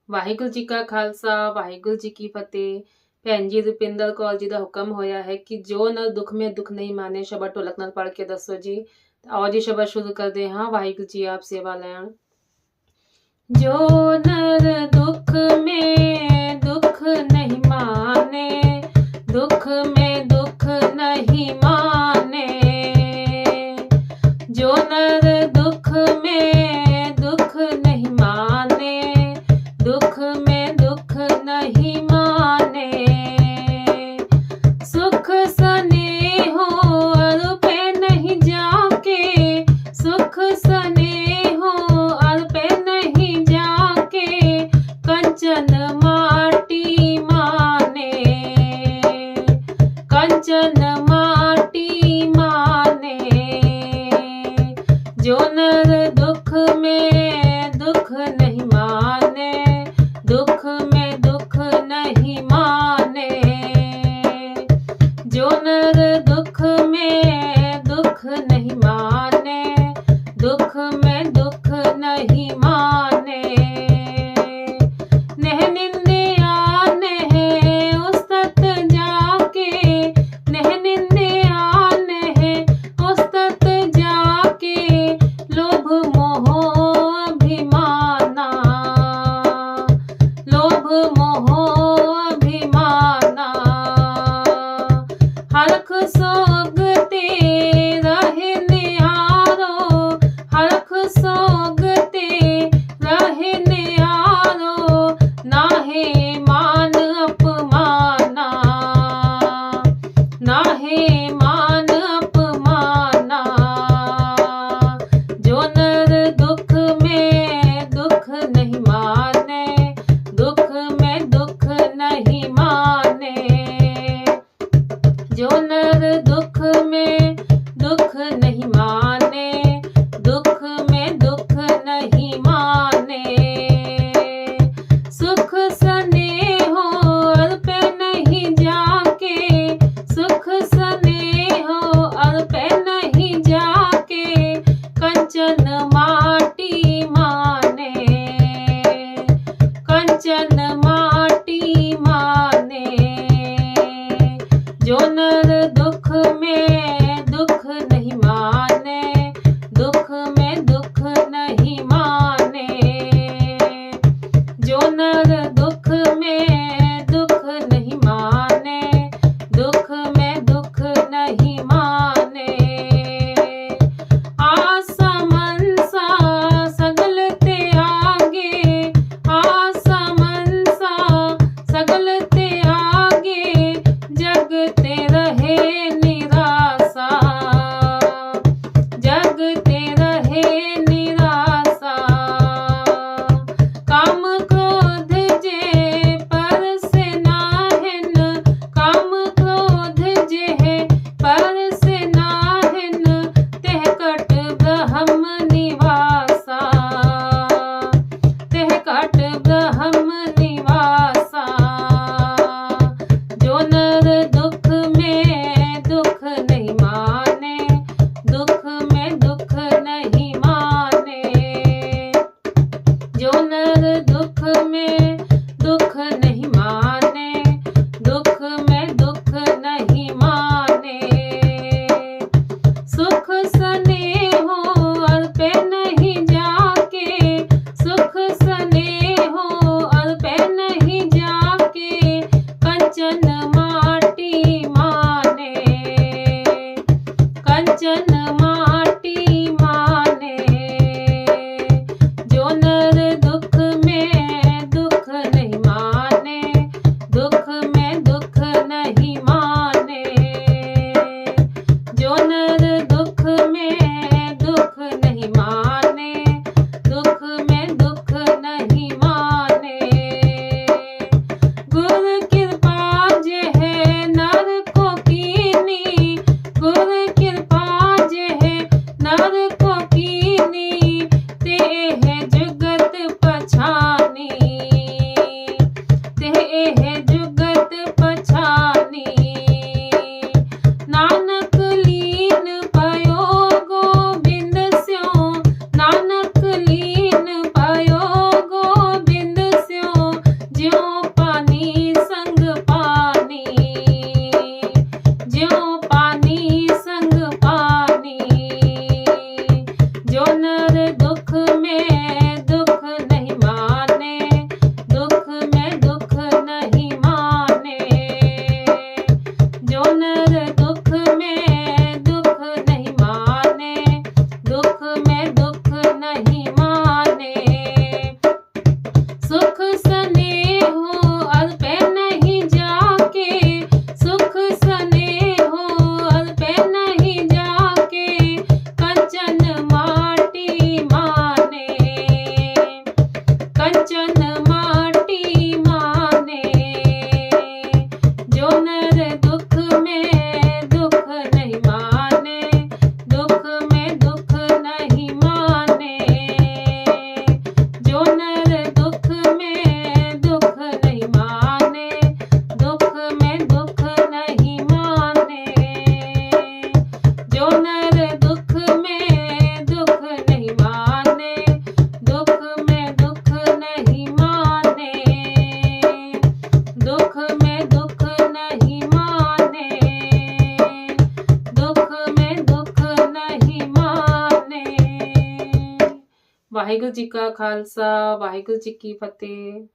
ਵਾਹਿਗੁਰੂ ਜੀ ਕਾ ਖਾਲਸਾ ਵਾਹਿਗੁਰੂ ਜੀ ਕੀ ਫਤਿਹ। ਭੈਣ ਜੀ ਰੁਪਿੰਦਰ ਕੌਰ ਜੀ ਦਾ ਹੁਕਮ ਹੋਇਆ ਹੈ ਕਿ ਜੋ ਨਰ ਦੁੱਖ में दुख नहीं माने ਸ਼ਬਦ ਢੋਲਕ ਨਾਲ ਪੜ੍ਹ ਕੇ ਦੱਸੋ ਜੀ। ਆਓ ਜੀ ਸ਼ਬਦ ਸ਼ੁਰੂ ਕਰਦੇ ਹਾਂ। ਵਾਹਿਗੁਰੂ ਜੀ ਆਪ ਸੇਵਾ ਲੈਣ। जो नर दुख में दुख नहीं माने, दुख में दुख नहीं माने, जो नर दुख में दुख नहीं माने, दुख में दुख नहीं माने, सुख सने हो अर पे नहीं जाके, सुख सने हो अर पे नहीं जाके, कंचन माटी माने, कंचन माटी माने, जो नर दुख में दुख नहीं माने, दुख में दुख नहीं माने, जो नर दुख में दुख नहीं माने, दुख में दुख नहीं माने, नह निंदिया नह उस्तत जाके, नह निंदिया नह उस्तत जाके, लोभ मोह अभिमाना, लोभ मोह अभिमाना, हरख सोगते रहे निहारो, हरख सोगते रहे निहारो, नाहे मान अपमाना, नाहे मान अपमाना, जो नर दुख में दुख नहीं माने, दुख में दुख नहीं माने, जो नर दुख में दुख नहीं माने, दुख में दुख नहीं माने, सुख सने हो अर पे नहीं जाके, सुख सने हो अर पे नहीं जाके, कंचन माटी माने, कंचन माटी माने, जो नर दुख में दुख नहीं माने, दुख में दुख नहीं माने, जो नर दुख में दुख नहीं माने, दुख में दुख नहीं माने, आसा मनसा सगल ते आगे, आसा मनसा सगल ते आगे, जगते रहे निराशा, जगते रहे निराशा, काम क्रोध ਵਾਹਿਗੁਰੂ ਜੀ ਕਾ ਖਾਲਸਾ, ਵਾਹਿਗੁਰੂ ਜੀ ਕੀ ਫਤਿਹ।